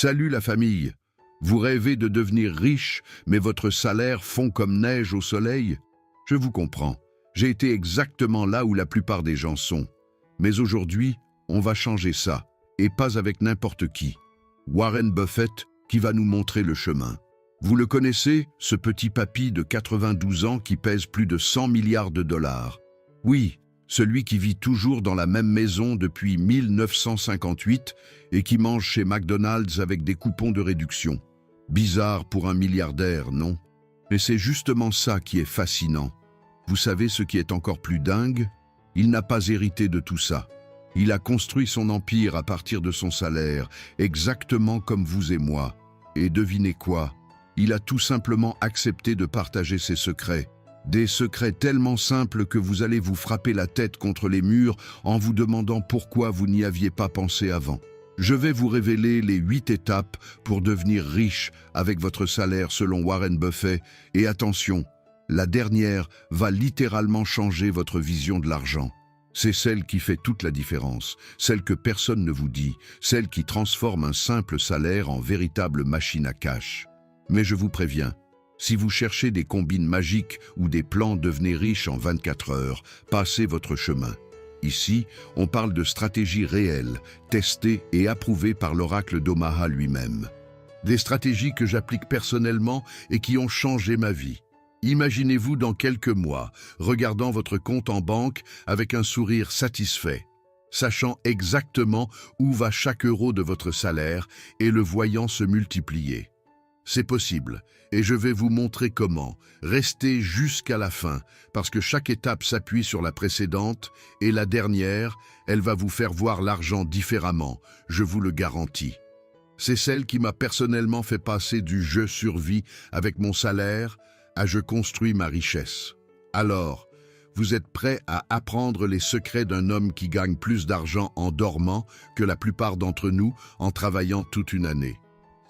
Salut la famille. Vous rêvez de devenir riche, mais votre salaire fond comme neige au soleil? Je vous comprends. J'ai été exactement là où la plupart des gens sont. Mais aujourd'hui, on va changer ça, et pas avec n'importe qui. Warren Buffett qui va nous montrer le chemin. Vous le connaissez, ce petit papy de 92 ans qui pèse plus de 100 milliards de dollars. Oui, celui qui vit toujours dans la même maison depuis 1958 et qui mange chez McDonald's avec des coupons de réduction. Bizarre pour un milliardaire, non? Mais c'est justement ça qui est fascinant. Vous savez ce qui est encore plus dingue? Il n'a pas hérité de tout ça. Il a construit son empire à partir de son salaire, exactement comme vous et moi. Et devinez quoi? Il a tout simplement accepté de partager ses secrets. Des secrets tellement simples que vous allez vous frapper la tête contre les murs en vous demandant pourquoi vous n'y aviez pas pensé avant. Je vais vous révéler les 8 étapes pour devenir riche avec votre salaire selon Warren Buffett. Et attention, la dernière va littéralement changer votre vision de l'argent. C'est celle qui fait toute la différence, celle que personne ne vous dit, celle qui transforme un simple salaire en véritable machine à cash. Mais je vous préviens, si vous cherchez des combines magiques ou des plans devenez riche en 24 heures, passez votre chemin. Ici, on parle de stratégies réelles, testées et approuvées par l'oracle d'Omaha lui-même. Des stratégies que j'applique personnellement et qui ont changé ma vie. Imaginez-vous dans quelques mois, regardant votre compte en banque avec un sourire satisfait, sachant exactement où va chaque euro de votre salaire et le voyant se multiplier. C'est possible, et je vais vous montrer comment. Restez jusqu'à la fin, parce que chaque étape s'appuie sur la précédente, et la dernière, elle va vous faire voir l'argent différemment, je vous le garantis. C'est celle qui m'a personnellement fait passer du « je survis » avec mon salaire à « je construis ma richesse ». Alors, vous êtes prêts à apprendre les secrets d'un homme qui gagne plus d'argent en dormant que la plupart d'entre nous en travaillant toute une année?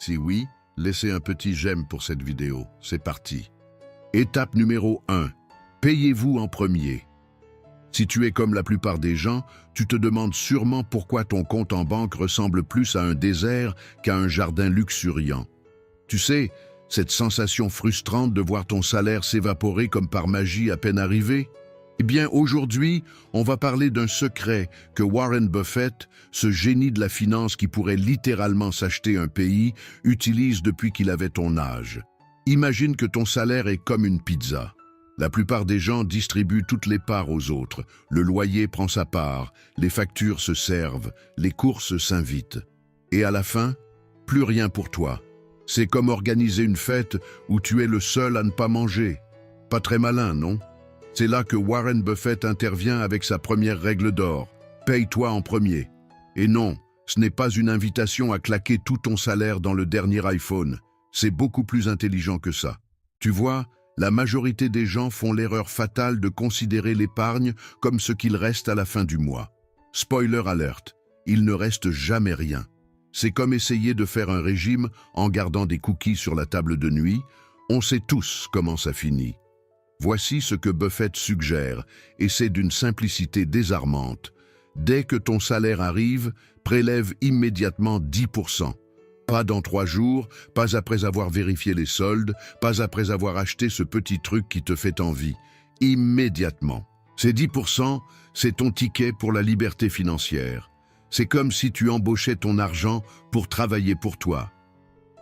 Si oui, laissez un petit j'aime pour cette vidéo. C'est parti. Étape numéro 1. Payez-vous en premier. Si tu es comme la plupart des gens, tu te demandes sûrement pourquoi ton compte en banque ressemble plus à un désert qu'à un jardin luxuriant. Tu sais, cette sensation frustrante de voir ton salaire s'évaporer comme par magie à peine arrivé? Eh bien, aujourd'hui, on va parler d'un secret que Warren Buffett, ce génie de la finance qui pourrait littéralement s'acheter un pays, utilise depuis qu'il avait ton âge. Imagine que ton salaire est comme une pizza. La plupart des gens distribuent toutes les parts aux autres. Le loyer prend sa part, les factures se servent, les courses s'invitent. Et à la fin, plus rien pour toi. C'est comme organiser une fête où tu es le seul à ne pas manger. Pas très malin, non? C'est là que Warren Buffett intervient avec sa première règle d'or. Paye-toi en premier. Et non, ce n'est pas une invitation à claquer tout ton salaire dans le dernier iPhone. C'est beaucoup plus intelligent que ça. Tu vois, la majorité des gens font l'erreur fatale de considérer l'épargne comme ce qu'il reste à la fin du mois. Spoiler alert, il ne reste jamais rien. C'est comme essayer de faire un régime en gardant des cookies sur la table de nuit. On sait tous comment ça finit. Voici ce que Buffett suggère, et c'est d'une simplicité désarmante. Dès que ton salaire arrive, prélève immédiatement 10%. Pas dans 3 jours, pas après avoir vérifié les soldes, pas après avoir acheté ce petit truc qui te fait envie. Immédiatement. Ces 10%, c'est ton ticket pour la liberté financière. C'est comme si tu embauchais ton argent pour travailler pour toi.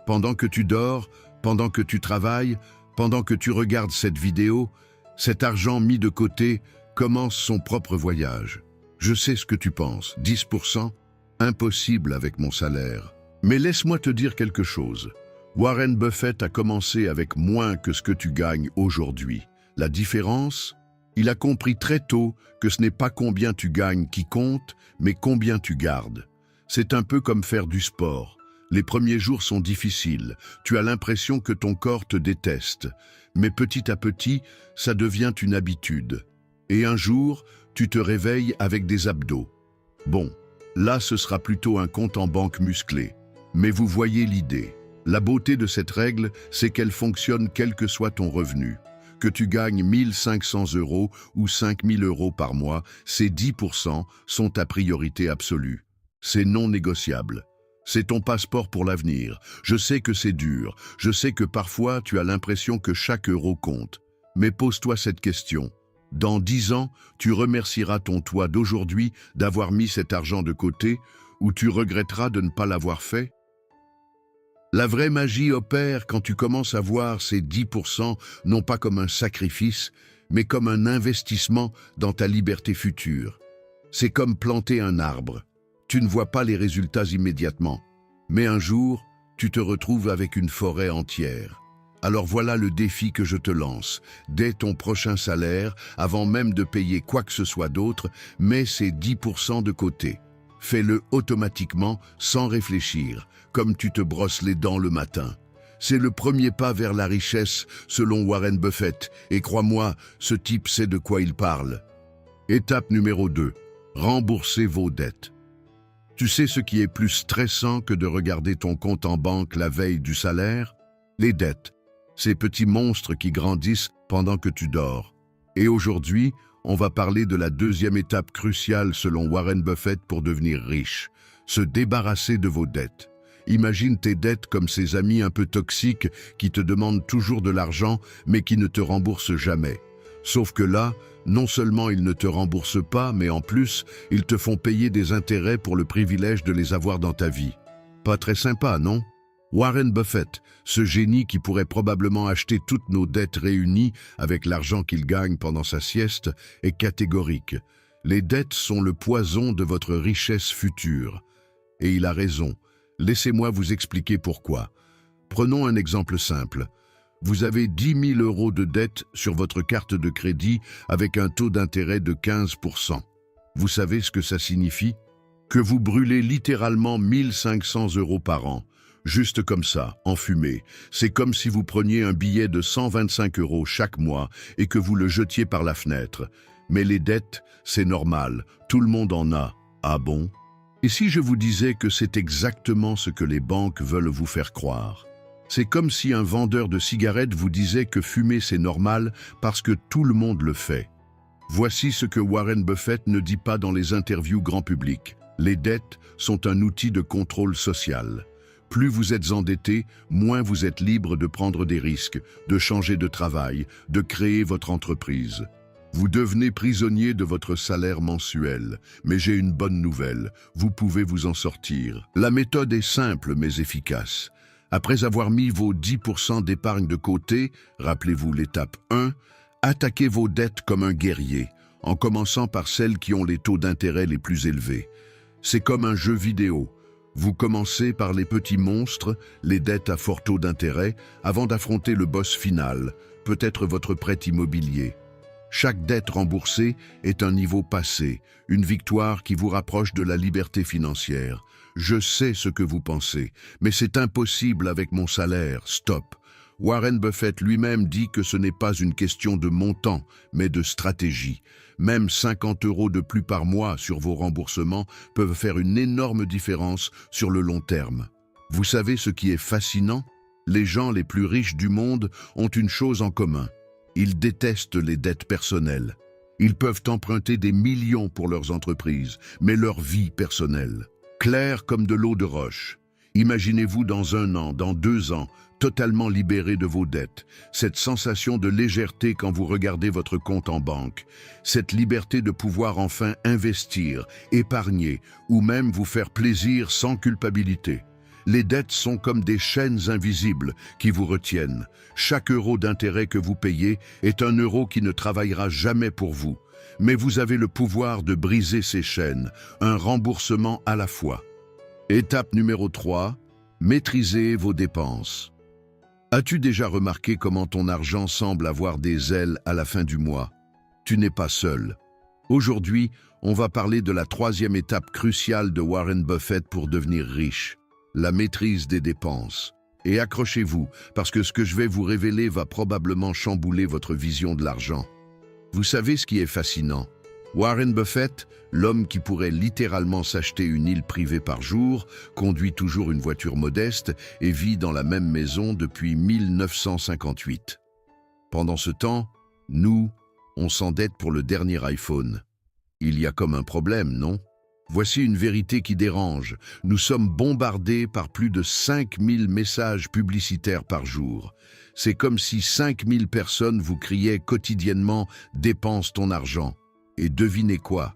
Pendant que tu dors, pendant que tu travailles, pendant que tu regardes cette vidéo, cet argent mis de côté commence son propre voyage. Je sais ce que tu penses, 10%? Impossible avec mon salaire. Mais laisse-moi te dire quelque chose. Warren Buffett a commencé avec moins que ce que tu gagnes aujourd'hui. La différence? Il a compris très tôt que ce n'est pas combien tu gagnes qui compte, mais combien tu gardes. C'est un peu comme faire du sport. Les premiers jours sont difficiles, tu as l'impression que ton corps te déteste, mais petit à petit, ça devient une habitude. Et un jour, tu te réveilles avec des abdos. Bon, là ce sera plutôt un compte en banque musclé. Mais vous voyez l'idée. La beauté de cette règle, c'est qu'elle fonctionne quel que soit ton revenu. Que tu gagnes 1 500 € ou 5 000 € par mois, ces 10% sont ta priorité absolue. C'est non négociable. C'est ton passeport pour l'avenir. Je sais que c'est dur. Je sais que parfois tu as l'impression que chaque euro compte. Mais pose-toi cette question. Dans 10 ans, tu remercieras ton toi d'aujourd'hui d'avoir mis cet argent de côté ou tu regretteras de ne pas l'avoir fait? La vraie magie opère quand tu commences à voir ces 10% non pas comme un sacrifice, mais comme un investissement dans ta liberté future. C'est comme planter un arbre. Tu ne vois pas les résultats immédiatement, mais un jour, tu te retrouves avec une forêt entière. Alors voilà le défi que je te lance. Dès ton prochain salaire, avant même de payer quoi que ce soit d'autre, mets ces 10% de côté. Fais-le automatiquement, sans réfléchir, comme tu te brosses les dents le matin. C'est le premier pas vers la richesse, selon Warren Buffett, et crois-moi, ce type sait de quoi il parle. Étape numéro 2. Remboursez vos dettes. Tu sais ce qui est plus stressant que de regarder ton compte en banque la veille du salaire? Les dettes. Ces petits monstres qui grandissent pendant que tu dors. Et aujourd'hui, on va parler de la deuxième étape cruciale selon Warren Buffett pour devenir riche. Se débarrasser de vos dettes. Imagine tes dettes comme ces amis un peu toxiques qui te demandent toujours de l'argent mais qui ne te remboursent jamais. Sauf que là, non seulement ils ne te remboursent pas, mais en plus, ils te font payer des intérêts pour le privilège de les avoir dans ta vie. Pas très sympa, non? Warren Buffett, ce génie qui pourrait probablement acheter toutes nos dettes réunies avec l'argent qu'il gagne pendant sa sieste, est catégorique. Les dettes sont le poison de votre richesse future. Et il a raison. Laissez-moi vous expliquer pourquoi. Prenons un exemple simple. Vous avez 10 000 euros de dette sur votre carte de crédit avec un taux d'intérêt de 15%. Vous savez ce que ça signifie? Que vous brûlez littéralement 1 500 euros par an. Juste comme ça, en fumée. C'est comme si vous preniez un billet de 125 euros chaque mois et que vous le jetiez par la fenêtre. Mais les dettes, c'est normal. Tout le monde en a. Ah bon? Et si je vous disais que c'est exactement ce que les banques veulent vous faire croire? C'est comme si un vendeur de cigarettes vous disait que fumer c'est normal parce que tout le monde le fait. Voici ce que Warren Buffett ne dit pas dans les interviews grand public. Les dettes sont un outil de contrôle social. Plus vous êtes endetté, moins vous êtes libre de prendre des risques, de changer de travail, de créer votre entreprise. Vous devenez prisonnier de votre salaire mensuel. Mais j'ai une bonne nouvelle, vous pouvez vous en sortir. La méthode est simple mais efficace. Après avoir mis vos 10% d'épargne de côté, rappelez-vous l'étape 1, attaquez vos dettes comme un guerrier, en commençant par celles qui ont les taux d'intérêt les plus élevés. C'est comme un jeu vidéo. Vous commencez par les petits monstres, les dettes à fort taux d'intérêt, avant d'affronter le boss final, peut-être votre prêt immobilier. Chaque dette remboursée est un niveau passé, une victoire qui vous rapproche de la liberté financière. Je sais ce que vous pensez, mais c'est impossible avec mon salaire, stop. Warren Buffett lui-même dit que ce n'est pas une question de montant, mais de stratégie. Même 50 euros de plus par mois sur vos remboursements peuvent faire une énorme différence sur le long terme. Vous savez ce qui est fascinant? Les gens les plus riches du monde ont une chose en commun. Ils détestent les dettes personnelles. Ils peuvent emprunter des millions pour leurs entreprises, mais leur vie personnelle, claire comme de l'eau de roche. Imaginez-vous dans 1 an, dans 2 ans, totalement libéré de vos dettes. Cette sensation de légèreté quand vous regardez votre compte en banque. Cette liberté de pouvoir enfin investir, épargner ou même vous faire plaisir sans culpabilité. Les dettes sont comme des chaînes invisibles qui vous retiennent. Chaque euro d'intérêt que vous payez est un euro qui ne travaillera jamais pour vous. Mais vous avez le pouvoir de briser ces chaînes, un remboursement à la fois. Étape numéro 3, maîtrisez vos dépenses. As-tu déjà remarqué comment ton argent semble avoir des ailes à la fin du mois? Tu n'es pas seul. Aujourd'hui, on va parler de la 3e étape cruciale de Warren Buffett pour devenir riche. La maîtrise des dépenses. Et accrochez-vous, parce que ce que je vais vous révéler va probablement chambouler votre vision de l'argent. Vous savez ce qui est fascinant? Warren Buffett, l'homme qui pourrait littéralement s'acheter une île privée par jour, conduit toujours une voiture modeste et vit dans la même maison depuis 1958. Pendant ce temps, nous, on s'endette pour le dernier iPhone. Il y a comme un problème, non? Voici une vérité qui dérange. Nous sommes bombardés par plus de 5000 messages publicitaires par jour. C'est comme si 5000 personnes vous criaient quotidiennement « dépense ton argent ». Et devinez quoi?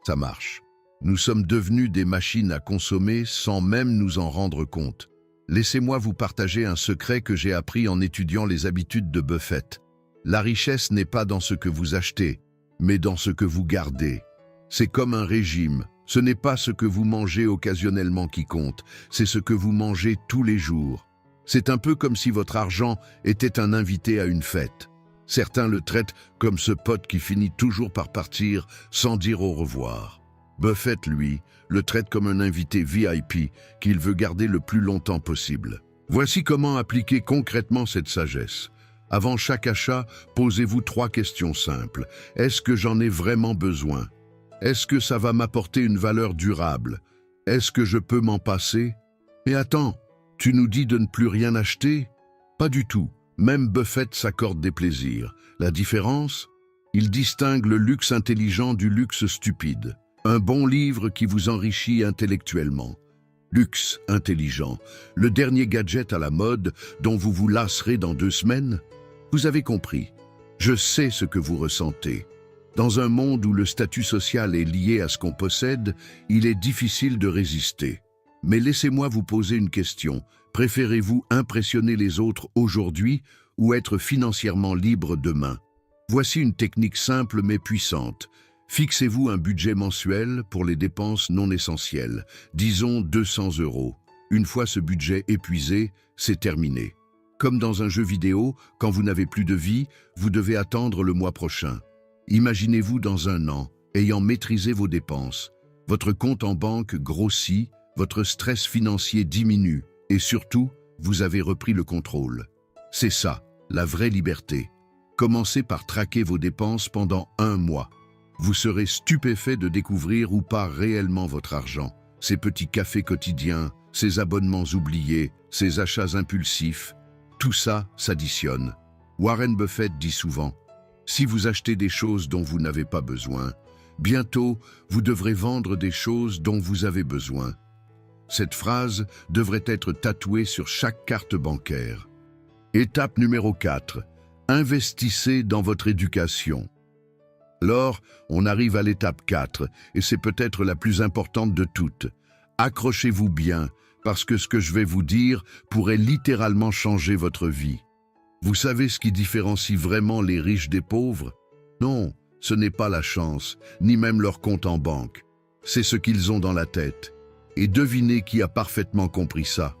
Ça marche. Nous sommes devenus des machines à consommer sans même nous en rendre compte. Laissez-moi vous partager un secret que j'ai appris en étudiant les habitudes de Buffett. La richesse n'est pas dans ce que vous achetez, mais dans ce que vous gardez. C'est comme un régime. Ce n'est pas ce que vous mangez occasionnellement qui compte, c'est ce que vous mangez tous les jours. C'est un peu comme si votre argent était un invité à une fête. Certains le traitent comme ce pote qui finit toujours par partir sans dire au revoir. Buffett, lui, le traite comme un invité VIP qu'il veut garder le plus longtemps possible. Voici comment appliquer concrètement cette sagesse. Avant chaque achat, posez-vous 3 questions simples. Est-ce que j'en ai vraiment besoin? Est-ce que ça va m'apporter une valeur durable? Est-ce que je peux m'en passer? Et attends, tu nous dis de ne plus rien acheter? Pas du tout. Même Buffett s'accorde des plaisirs. La différence? Il distingue le luxe intelligent du luxe stupide. Un bon livre qui vous enrichit intellectuellement. Luxe intelligent, le dernier gadget à la mode dont vous vous lasserez dans 2 semaines? Vous avez compris. Je sais ce que vous ressentez. Dans un monde où le statut social est lié à ce qu'on possède, il est difficile de résister. Mais laissez-moi vous poser une question. Préférez-vous impressionner les autres aujourd'hui ou être financièrement libre demain? Voici une technique simple mais puissante. Fixez-vous un budget mensuel pour les dépenses non essentielles, disons 200 €. Une fois ce budget épuisé, c'est terminé. Comme dans un jeu vidéo, quand vous n'avez plus de vie, vous devez attendre le mois prochain. Imaginez-vous dans 1 an, ayant maîtrisé vos dépenses. Votre compte en banque grossit, votre stress financier diminue et surtout, vous avez repris le contrôle. C'est ça, la vraie liberté. Commencez par traquer vos dépenses pendant 1 mois. Vous serez stupéfait de découvrir où part réellement votre argent. Ces petits cafés quotidiens, ces abonnements oubliés, ces achats impulsifs, tout ça s'additionne. Warren Buffett dit souvent, si vous achetez des choses dont vous n'avez pas besoin, bientôt vous devrez vendre des choses dont vous avez besoin. Cette phrase devrait être tatouée sur chaque carte bancaire. Étape numéro 4. Investissez dans votre éducation. Alors, on arrive à l'étape 4, et c'est peut-être la plus importante de toutes. Accrochez-vous bien, parce que ce que je vais vous dire pourrait littéralement changer votre vie. Vous savez ce qui différencie vraiment les riches des pauvres? Non, ce n'est pas la chance, ni même leur compte en banque. C'est ce qu'ils ont dans la tête. Et devinez qui a parfaitement compris ça?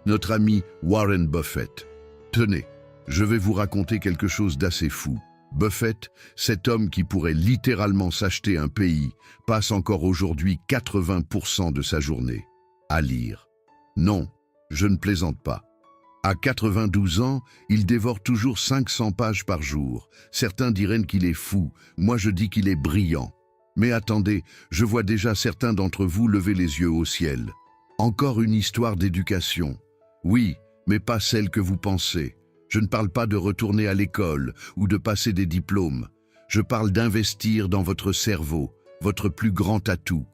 Notre ami Warren Buffett. Tenez, je vais vous raconter quelque chose d'assez fou. Buffett, cet homme qui pourrait littéralement s'acheter un pays, passe encore aujourd'hui 80% de sa journée à lire. Non, je ne plaisante pas. À 92 ans, il dévore toujours 500 pages par jour. Certains diraient qu'il est fou, moi je dis qu'il est brillant. Mais attendez, je vois déjà certains d'entre vous lever les yeux au ciel. Encore une histoire d'éducation. Oui, mais pas celle que vous pensez. Je ne parle pas de retourner à l'école ou de passer des diplômes. Je parle d'investir dans votre cerveau, votre plus grand atout.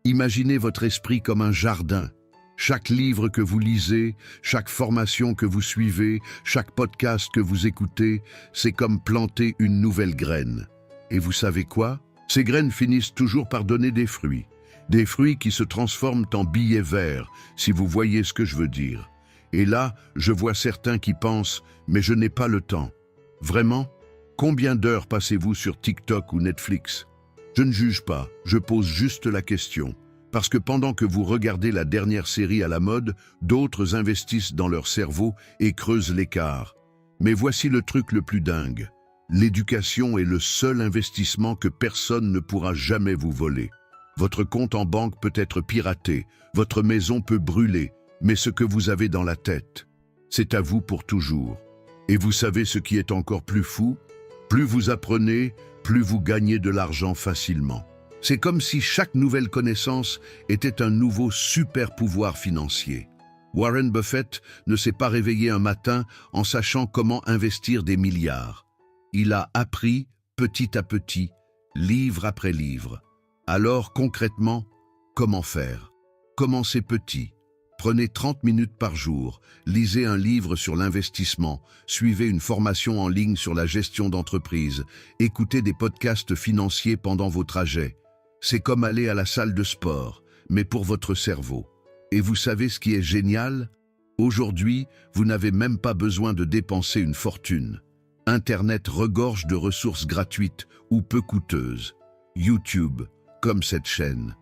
Imaginez votre esprit comme un jardin. Chaque livre que vous lisez, chaque formation que vous suivez, chaque podcast que vous écoutez, c'est comme planter une nouvelle graine. Et vous savez quoi? Ces graines finissent toujours par donner des fruits. Des fruits qui se transforment en billets verts, si vous voyez ce que je veux dire. Et là, je vois certains qui pensent « mais je n'ai pas le temps ». Vraiment? Combien d'heures passez-vous sur TikTok ou Netflix? Je ne juge pas, je pose juste la question. Parce que pendant que vous regardez la dernière série à la mode, d'autres investissent dans leur cerveau et creusent l'écart. Mais voici le truc le plus dingue. L'éducation est le seul investissement que personne ne pourra jamais vous voler. Votre compte en banque peut être piraté, votre maison peut brûler, mais ce que vous avez dans la tête, c'est à vous pour toujours. Et vous savez ce qui est encore plus fou? Plus vous apprenez, plus vous gagnez de l'argent facilement. C'est comme si chaque nouvelle connaissance était un nouveau super pouvoir financier. Warren Buffett ne s'est pas réveillé un matin en sachant comment investir des milliards. Il a appris petit à petit, livre après livre. Alors concrètement, comment faire? Commencez petit. Prenez 30 minutes par jour, lisez un livre sur l'investissement, suivez une formation en ligne sur la gestion d'entreprise, écoutez des podcasts financiers pendant vos trajets. C'est comme aller à la salle de sport, mais pour votre cerveau. Et vous savez ce qui est génial? Aujourd'hui, vous n'avez même pas besoin de dépenser une fortune. Internet regorge de ressources gratuites ou peu coûteuses. YouTube, comme cette chaîne.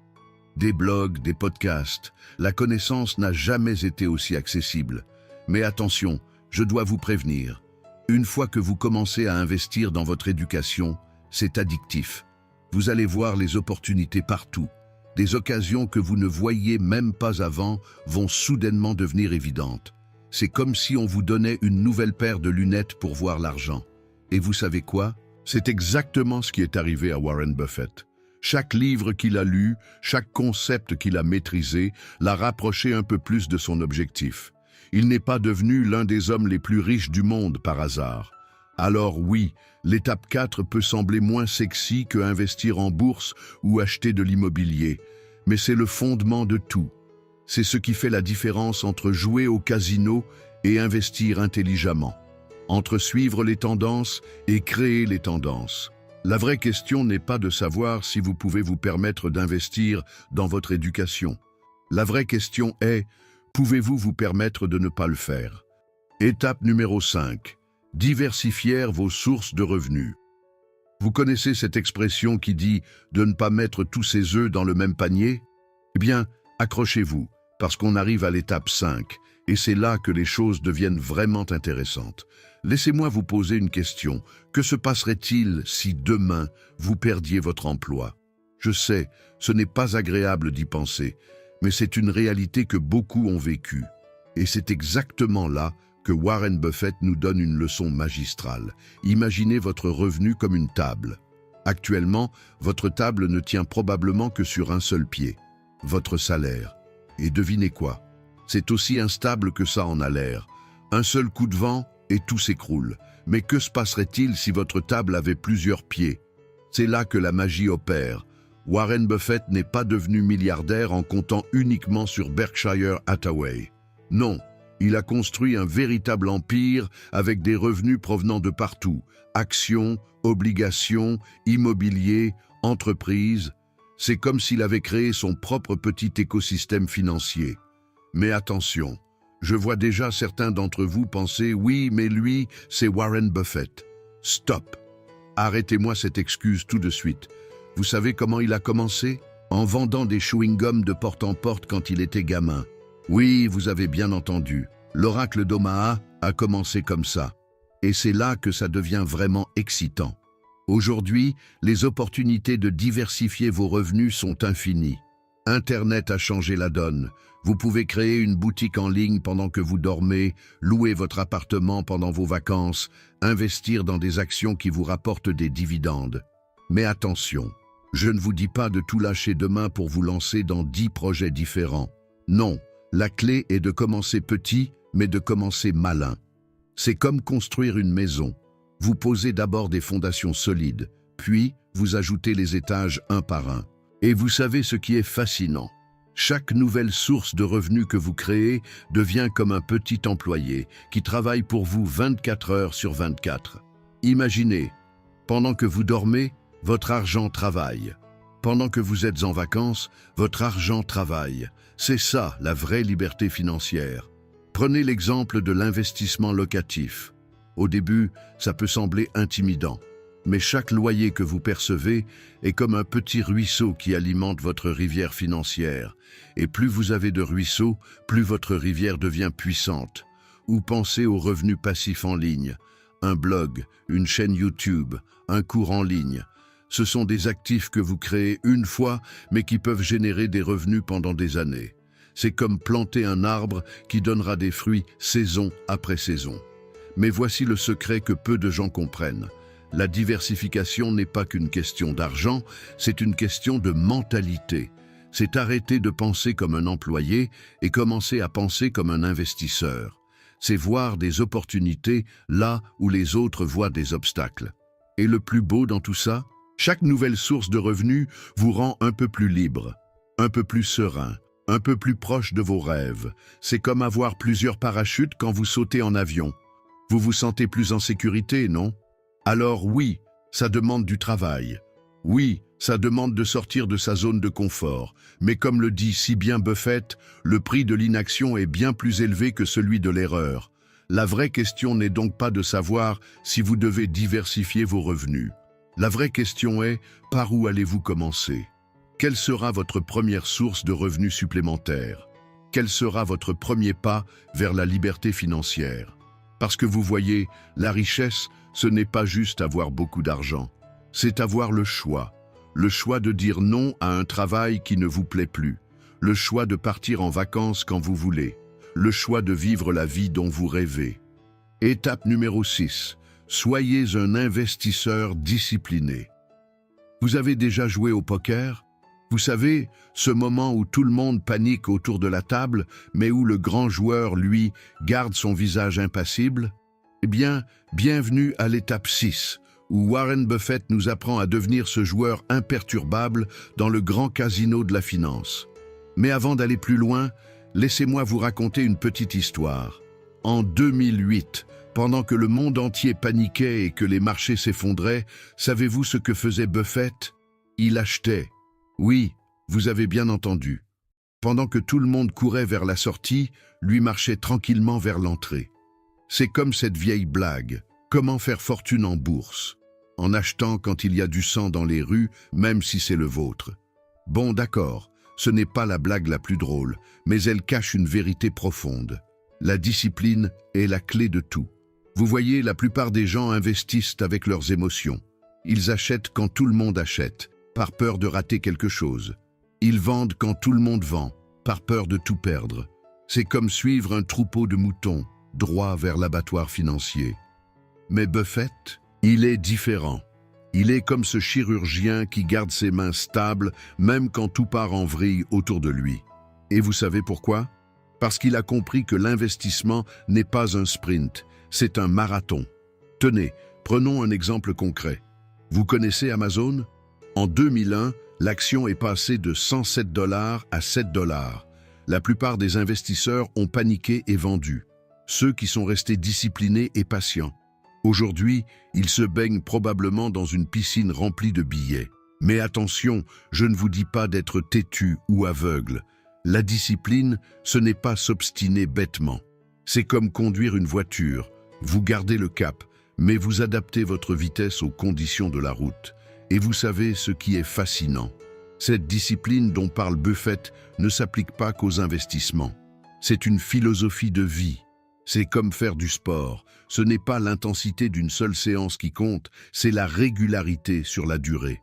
Des blogs, des podcasts, la connaissance n'a jamais été aussi accessible. Mais attention, je dois vous prévenir. Une fois que vous commencez à investir dans votre éducation, c'est addictif. Vous allez voir les opportunités partout. Des occasions que vous ne voyiez même pas avant vont soudainement devenir évidentes. C'est comme si on vous donnait une nouvelle paire de lunettes pour voir l'argent. Et vous savez quoi? C'est exactement ce qui est arrivé à Warren Buffett. Chaque livre qu'il a lu, chaque concept qu'il a maîtrisé, l'a rapproché un peu plus de son objectif. Il n'est pas devenu l'un des hommes les plus riches du monde par hasard. Alors oui, l'étape 4 peut sembler moins sexy que investir en bourse ou acheter de l'immobilier, mais c'est le fondement de tout. C'est ce qui fait la différence entre jouer au casino et investir intelligemment, entre suivre les tendances et créer les tendances. La vraie question n'est pas de savoir si vous pouvez vous permettre d'investir dans votre éducation. La vraie question est, pouvez-vous vous permettre de ne pas le faire? Étape numéro 5. Diversifier vos sources de revenus. Vous connaissez cette expression qui dit de ne pas mettre tous ses œufs dans le même panier? Eh bien, accrochez-vous, parce qu'on arrive à l'étape 5, et c'est là que les choses deviennent vraiment intéressantes. Laissez-moi vous poser une question. Que se passerait-il si demain, vous perdiez votre emploi? Je sais, ce n'est pas agréable d'y penser, mais c'est une réalité que beaucoup ont vécue. Et c'est exactement là que Warren Buffett nous donne une leçon magistrale. Imaginez votre revenu comme une table. Actuellement, votre table ne tient probablement que sur un seul pied, votre salaire. Et devinez quoi? C'est aussi instable que ça en a l'air. Un seul coup de vent et tout s'écroule. Mais que se passerait-il si votre table avait plusieurs pieds? C'est là que la magie opère. Warren Buffett n'est pas devenu milliardaire en comptant uniquement sur Berkshire Hathaway. Non, il a construit un véritable empire avec des revenus provenant de partout. Actions, obligations, immobilier, entreprises. C'est comme s'il avait créé son propre petit écosystème financier. Mais attention, je vois déjà certains d'entre vous penser « Oui, mais lui, c'est Warren Buffett ». Stop! Arrêtez-moi cette excuse tout de suite. Vous savez comment il a commencé? En vendant des chewing-gums de porte en porte quand il était gamin. Oui, vous avez bien entendu. L'oracle d'Omaha a commencé comme ça. Et c'est là que ça devient vraiment excitant. Aujourd'hui, les opportunités de diversifier vos revenus sont infinies. Internet a changé la donne. Vous pouvez créer une boutique en ligne pendant que vous dormez, louer votre appartement pendant vos vacances, investir dans des actions qui vous rapportent des dividendes. Mais attention, je ne vous dis pas de tout lâcher demain pour vous lancer dans 10 projets différents. Non, la clé est de commencer petit, mais de commencer malin. C'est comme construire une maison. Vous posez d'abord des fondations solides, puis vous ajoutez les étages un par un. Et vous savez ce qui est fascinant? Chaque nouvelle source de revenus que vous créez devient comme un petit employé qui travaille pour vous 24 heures sur 24. Imaginez, pendant que vous dormez, votre argent travaille. Pendant que vous êtes en vacances, votre argent travaille. C'est ça, la vraie liberté financière. Prenez l'exemple de l'investissement locatif. Au début, ça peut sembler intimidant. Mais chaque loyer que vous percevez est comme un petit ruisseau qui alimente votre rivière financière. Et plus vous avez de ruisseaux, plus votre rivière devient puissante. Ou pensez aux revenus passifs en ligne. Un blog, une chaîne YouTube, un cours en ligne. Ce sont des actifs que vous créez une fois, mais qui peuvent générer des revenus pendant des années. C'est comme planter un arbre qui donnera des fruits saison après saison. Mais voici le secret que peu de gens comprennent. La diversification n'est pas qu'une question d'argent, c'est une question de mentalité. C'est arrêter de penser comme un employé et commencer à penser comme un investisseur. C'est voir des opportunités là où les autres voient des obstacles. Et le plus beau dans tout ça, chaque nouvelle source de revenus vous rend un peu plus libre. un peu plus serein, un peu plus proche de vos rêves. C'est comme avoir plusieurs parachutes quand vous sautez en avion. Vous vous sentez plus en sécurité, non? Alors oui, ça demande du travail. Oui, ça demande de sortir de sa zone de confort. Mais comme le dit si bien Buffett, le prix de l'inaction est bien plus élevé que celui de l'erreur. La vraie question n'est donc pas de savoir si vous devez diversifier vos revenus. La vraie question est, par où allez-vous commencer? Quelle sera votre première source de revenus supplémentaires? Quel sera votre premier pas vers la liberté financière? Parce que vous voyez, la richesse, ce n'est pas juste avoir beaucoup d'argent. C'est avoir le choix de dire non à un travail qui ne vous plaît plus, le choix de partir en vacances quand vous voulez, le choix de vivre la vie dont vous rêvez. Étape numéro 6. Soyez un investisseur discipliné. Vous avez déjà joué au poker? Vous savez, ce moment où tout le monde panique autour de la table, mais où le grand joueur, lui, garde son visage impassible? Eh bien, bienvenue à l'étape 6, où Warren Buffett nous apprend à devenir ce joueur imperturbable dans le grand casino de la finance. Mais avant d'aller plus loin, laissez-moi vous raconter une petite histoire. En 2008, pendant que le monde entier paniquait et que les marchés s'effondraient, savez-vous ce que faisait Buffett? Il achetait. Oui, vous avez bien entendu. Pendant que tout le monde courait vers la sortie, lui marchait tranquillement vers l'entrée. C'est comme cette vieille blague. Comment faire fortune en bourse? En achetant quand il y a du sang dans les rues, même si c'est le vôtre. Bon, d'accord, ce n'est pas la blague la plus drôle, mais elle cache une vérité profonde. La discipline est la clé de tout. Vous voyez, la plupart des gens investissent avec leurs émotions. Ils achètent quand tout le monde achète, par peur de rater quelque chose. Ils vendent quand tout le monde vend, par peur de tout perdre. C'est comme suivre un troupeau de moutons, droit vers l'abattoir financier. Mais Buffett, il est différent. Il est comme ce chirurgien qui garde ses mains stables, même quand tout part en vrille autour de lui. Et vous savez pourquoi? Parce qu'il a compris que l'investissement n'est pas un sprint, c'est un marathon. Tenez, prenons un exemple concret. Vous connaissez Amazon? En 2001, l'action est passée de 107 $ à 7 $. La plupart des investisseurs ont paniqué et vendu. Ceux qui sont restés disciplinés et patients. Aujourd'hui, ils se baignent probablement dans une piscine remplie de billets. Mais attention, je ne vous dis pas d'être têtu ou aveugle. La discipline, ce n'est pas s'obstiner bêtement. C'est comme conduire une voiture. Vous gardez le cap, mais vous adaptez votre vitesse aux conditions de la route. Et vous savez ce qui est fascinant. Cette discipline dont parle Buffett ne s'applique pas qu'aux investissements. C'est une philosophie de vie. C'est comme faire du sport. Ce n'est pas l'intensité d'une seule séance qui compte, c'est la régularité sur la durée.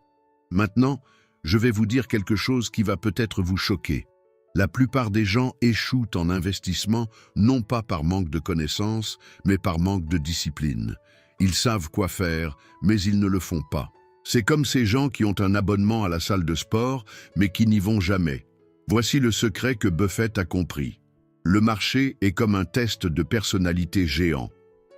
Maintenant, je vais vous dire quelque chose qui va peut-être vous choquer. La plupart des gens échouent en investissement, non pas par manque de connaissances, mais par manque de discipline. Ils savent quoi faire, mais ils ne le font pas. C'est comme ces gens qui ont un abonnement à la salle de sport, mais qui n'y vont jamais. Voici le secret que Buffett a compris. Le marché est comme un test de personnalité géant.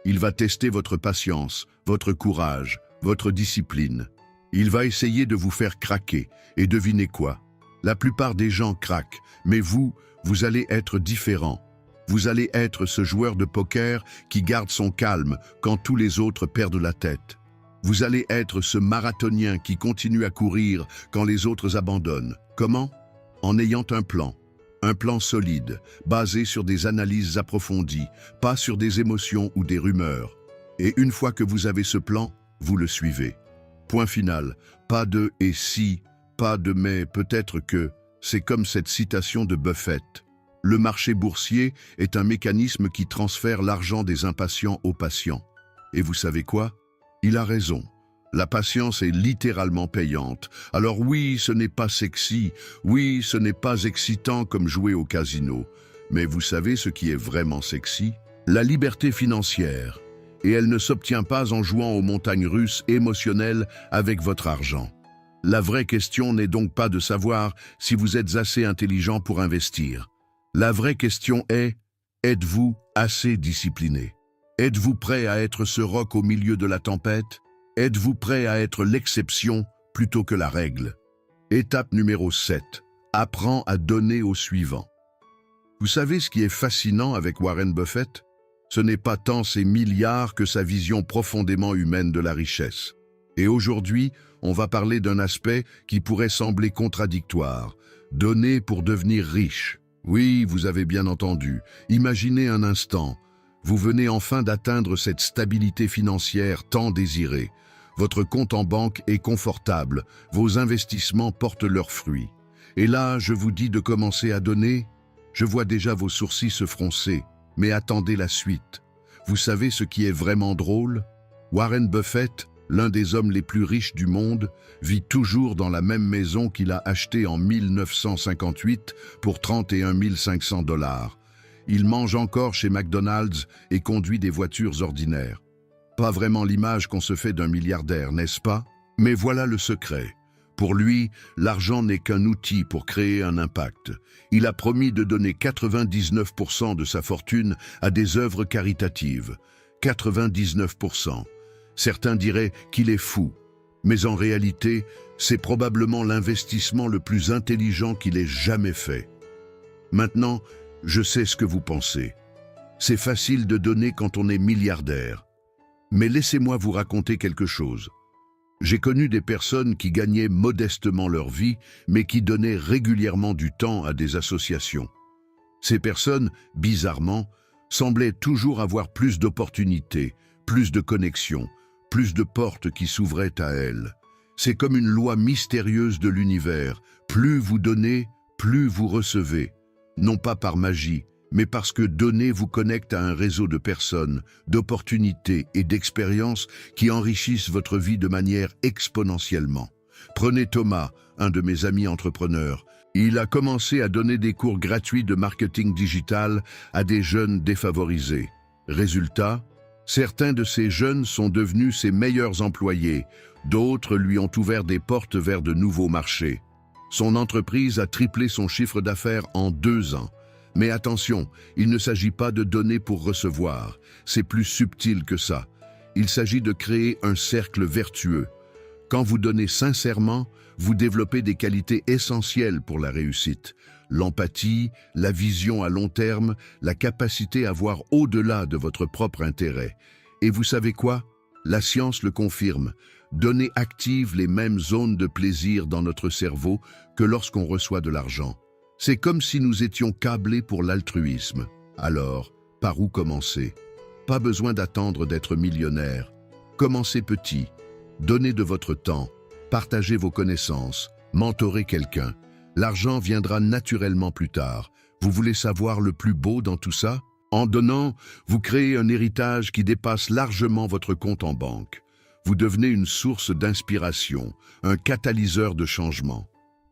Il va tester votre patience, votre courage, votre discipline. Il va essayer de vous faire craquer. Et devinez quoi? La plupart des gens craquent, mais vous allez être différent. Vous allez être ce joueur de poker qui garde son calme quand tous les autres perdent la tête. Vous allez être ce marathonien qui continue à courir quand les autres abandonnent. Comment? En ayant un plan. Un plan solide, basé sur des analyses approfondies, pas sur des émotions ou des rumeurs. Et une fois que vous avez ce plan, vous le suivez. Point final. Pas de « et si », pas de « mais peut-être que ». C'est comme cette citation de Buffett. Le marché boursier est un mécanisme qui transfère l'argent des impatients aux patients. Et vous savez quoi? Il a raison. La patience est littéralement payante. Alors oui, ce n'est pas sexy, oui, ce n'est pas excitant comme jouer au casino. Mais vous savez ce qui est vraiment sexy? La liberté financière. Et elle ne s'obtient pas en jouant aux montagnes russes émotionnelles avec votre argent. La vraie question n'est donc pas de savoir si vous êtes assez intelligent pour investir. La vraie question est, êtes-vous assez discipliné? Êtes-vous prêt à être ce roc au milieu de la tempête? Êtes-vous prêt à être l'exception plutôt que la règle? Étape numéro 7. Apprends à donner au suivant. Vous savez ce qui est fascinant avec Warren Buffett? Ce n'est pas tant ses milliards que sa vision profondément humaine de la richesse. Et aujourd'hui, on va parler d'un aspect qui pourrait sembler contradictoire. Donner pour devenir riche. Oui, vous avez bien entendu. Imaginez un instant. Vous venez enfin d'atteindre cette stabilité financière tant désirée. Votre compte en banque est confortable. Vos investissements portent leurs fruits. Et là, je vous dis de commencer à donner. Je vois déjà vos sourcils se froncer. Mais attendez la suite. Vous savez ce qui est vraiment drôle? Warren Buffett, l'un des hommes les plus riches du monde, vit toujours dans la même maison qu'il a achetée en 1958 pour 31 500 $. Il mange encore chez McDonald's et conduit des voitures ordinaires. Pas vraiment l'image qu'on se fait d'un milliardaire, n'est-ce pas? Mais voilà le secret. Pour lui, l'argent n'est qu'un outil pour créer un impact. Il a promis de donner 99% de sa fortune à des œuvres caritatives. 99%. Certains diraient qu'il est fou. Mais en réalité, c'est probablement l'investissement le plus intelligent qu'il ait jamais fait. Maintenant, je sais ce que vous pensez. C'est facile de donner quand on est milliardaire. Mais laissez-moi vous raconter quelque chose. J'ai connu des personnes qui gagnaient modestement leur vie, mais qui donnaient régulièrement du temps à des associations. Ces personnes, bizarrement, semblaient toujours avoir plus d'opportunités, plus de connexions, plus de portes qui s'ouvraient à elles. C'est comme une loi mystérieuse de l'univers. Plus vous donnez, plus vous recevez. Non pas par magie, mais parce que donner vous connecte à un réseau de personnes, d'opportunités et d'expériences qui enrichissent votre vie de manière exponentiellement. Prenez Thomas, un de mes amis entrepreneurs. Il a commencé à donner des cours gratuits de marketing digital à des jeunes défavorisés. Résultat, certains de ces jeunes sont devenus ses meilleurs employés, d'autres lui ont ouvert des portes vers de nouveaux marchés. Son entreprise a triplé son chiffre d'affaires en 2 ans. Mais attention, il ne s'agit pas de donner pour recevoir, c'est plus subtil que ça. Il s'agit de créer un cercle vertueux. Quand vous donnez sincèrement, vous développez des qualités essentielles pour la réussite. L'empathie, la vision à long terme, la capacité à voir au-delà de votre propre intérêt. Et vous savez quoi? La science le confirme. Donner active les mêmes zones de plaisir dans notre cerveau que lorsqu'on reçoit de l'argent. C'est comme si nous étions câblés pour l'altruisme. Alors, par où commencer? Pas besoin d'attendre d'être millionnaire. Commencez petit. Donnez de votre temps. Partagez vos connaissances. Mentorez quelqu'un. L'argent viendra naturellement plus tard. Vous voulez savoir le plus beau dans tout ça? En donnant, vous créez un héritage qui dépasse largement votre compte en banque. Vous devenez une source d'inspiration, un catalyseur de changement.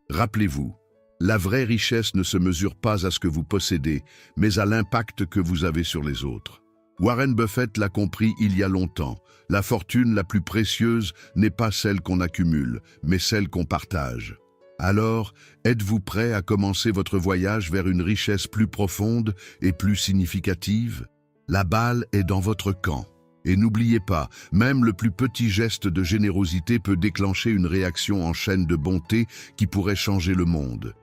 Rappelez-vous, la vraie richesse ne se mesure pas à ce que vous possédez, mais à l'impact que vous avez sur les autres. Warren Buffett l'a compris il y a longtemps. La fortune la plus précieuse n'est pas celle qu'on accumule, mais celle qu'on partage. Alors, êtes-vous prêt à commencer votre voyage vers une richesse plus profonde et plus significative? La balle est dans votre camp. Et n'oubliez pas, même le plus petit geste de générosité peut déclencher une réaction en chaîne de bonté qui pourrait changer le monde.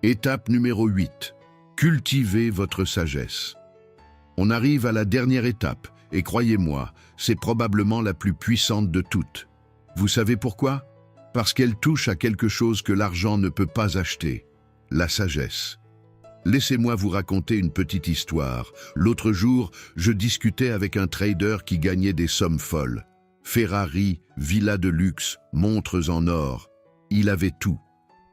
Étape numéro 8. Cultivez votre sagesse. On arrive à la dernière étape, et croyez-moi, c'est probablement la plus puissante de toutes. Vous savez pourquoi? Parce qu'elle touche à quelque chose que l'argent ne peut pas acheter, la sagesse. Laissez-moi vous raconter une petite histoire. L'autre jour, je discutais avec un trader qui gagnait des sommes folles. Ferrari, villa de luxe, montres en or. Il avait tout.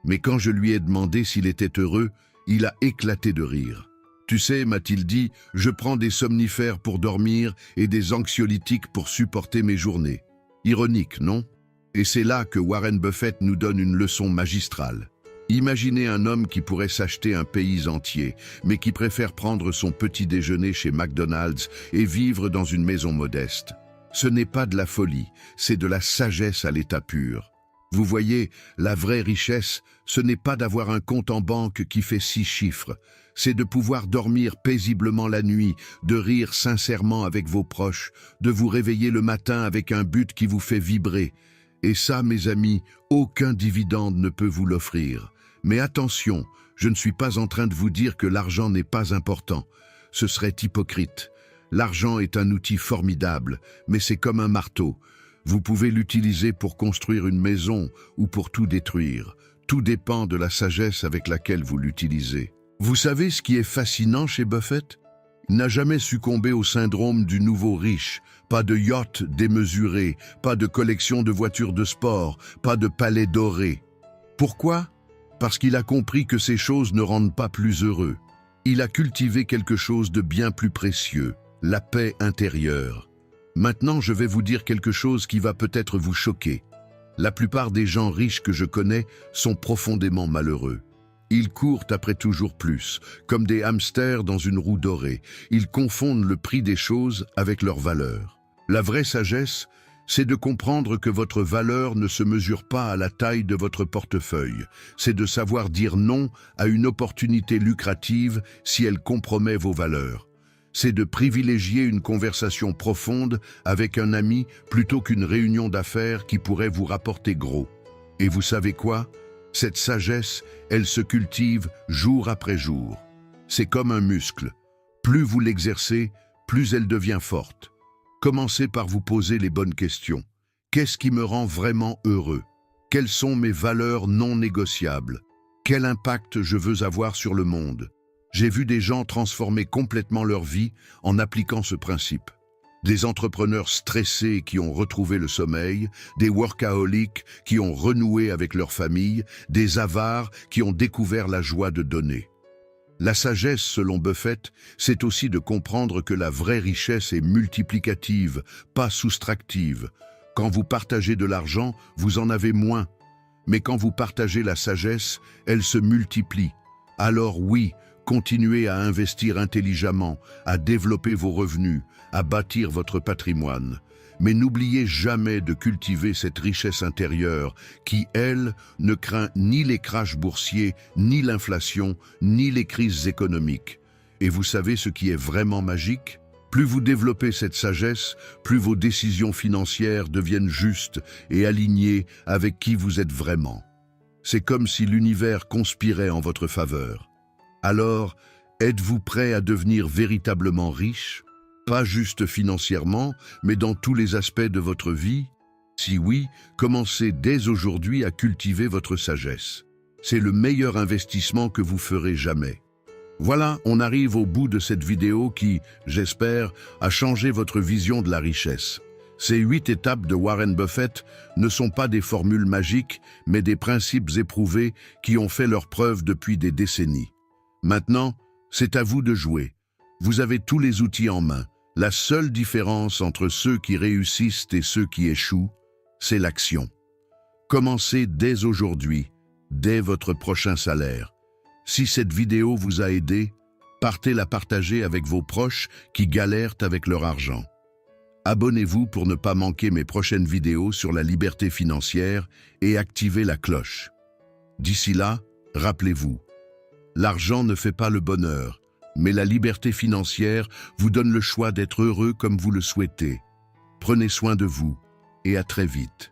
Mais quand je lui ai demandé s'il était heureux, il a éclaté de rire. « Tu sais, m'a-t-il dit, je prends des somnifères pour dormir et des anxiolytiques pour supporter mes journées. » Ironique, non? Et c'est là que Warren Buffett nous donne une leçon magistrale. Imaginez un homme qui pourrait s'acheter un pays entier, mais qui préfère prendre son petit déjeuner chez McDonald's et vivre dans une maison modeste. Ce n'est pas de la folie, c'est de la sagesse à l'état pur. Vous voyez, la vraie richesse, ce n'est pas d'avoir un compte en banque qui fait 6 chiffres. C'est de pouvoir dormir paisiblement la nuit, de rire sincèrement avec vos proches, de vous réveiller le matin avec un but qui vous fait vibrer. Et ça, mes amis, aucun dividende ne peut vous l'offrir. Mais attention, je ne suis pas en train de vous dire que l'argent n'est pas important. Ce serait hypocrite. L'argent est un outil formidable, mais c'est comme un marteau. Vous pouvez l'utiliser pour construire une maison ou pour tout détruire. Tout dépend de la sagesse avec laquelle vous l'utilisez. Vous savez ce qui est fascinant chez Buffett? Il n'a jamais succombé au syndrome du nouveau riche. Pas de yacht démesuré, pas de collection de voitures de sport, pas de palais dorés. Pourquoi? Parce qu'il a compris que ces choses ne rendent pas plus heureux. Il a cultivé quelque chose de bien plus précieux, la paix intérieure. Maintenant, je vais vous dire quelque chose qui va peut-être vous choquer. La plupart des gens riches que je connais sont profondément malheureux. Ils courent après toujours plus, comme des hamsters dans une roue dorée. Ils confondent le prix des choses avec leur valeur. La vraie sagesse, c'est de comprendre que votre valeur ne se mesure pas à la taille de votre portefeuille. C'est de savoir dire non à une opportunité lucrative si elle compromet vos valeurs. C'est de privilégier une conversation profonde avec un ami plutôt qu'une réunion d'affaires qui pourrait vous rapporter gros. Et vous savez quoi? Cette sagesse, elle se cultive jour après jour. C'est comme un muscle. Plus vous l'exercez, plus elle devient forte. Commencez par vous poser les bonnes questions. Qu'est-ce qui me rend vraiment heureux? Quelles sont mes valeurs non négociables? Quel impact je veux avoir sur le monde? J'ai vu des gens transformer complètement leur vie en appliquant ce principe. Des entrepreneurs stressés qui ont retrouvé le sommeil, des workaholics qui ont renoué avec leur famille, des avares qui ont découvert la joie de donner. La sagesse, selon Buffett, c'est aussi de comprendre que la vraie richesse est multiplicative, pas soustractive. Quand vous partagez de l'argent, vous en avez moins. Mais quand vous partagez la sagesse, elle se multiplie. Alors oui, continuez à investir intelligemment, à développer vos revenus, à bâtir votre patrimoine. Mais n'oubliez jamais de cultiver cette richesse intérieure qui, elle, ne craint ni les crashs boursiers, ni l'inflation, ni les crises économiques. Et vous savez ce qui est vraiment magique? Plus vous développez cette sagesse, plus vos décisions financières deviennent justes et alignées avec qui vous êtes vraiment. C'est comme si l'univers conspirait en votre faveur. Alors, êtes-vous prêt à devenir véritablement riche? Pas juste financièrement, mais dans tous les aspects de votre vie? Si oui, commencez dès aujourd'hui à cultiver votre sagesse. C'est le meilleur investissement que vous ferez jamais. Voilà, on arrive au bout de cette vidéo qui, j'espère, a changé votre vision de la richesse. Ces 8 étapes de Warren Buffett ne sont pas des formules magiques, mais des principes éprouvés qui ont fait leur preuve depuis des décennies. Maintenant, c'est à vous de jouer. Vous avez tous les outils en main. La seule différence entre ceux qui réussissent et ceux qui échouent, c'est l'action. Commencez dès aujourd'hui, dès votre prochain salaire. Si cette vidéo vous a aidé, partez la partager avec vos proches qui galèrent avec leur argent. Abonnez-vous pour ne pas manquer mes prochaines vidéos sur la liberté financière et activez la cloche. D'ici là, rappelez-vous, l'argent ne fait pas le bonheur, mais la liberté financière vous donne le choix d'être heureux comme vous le souhaitez. Prenez soin de vous et à très vite.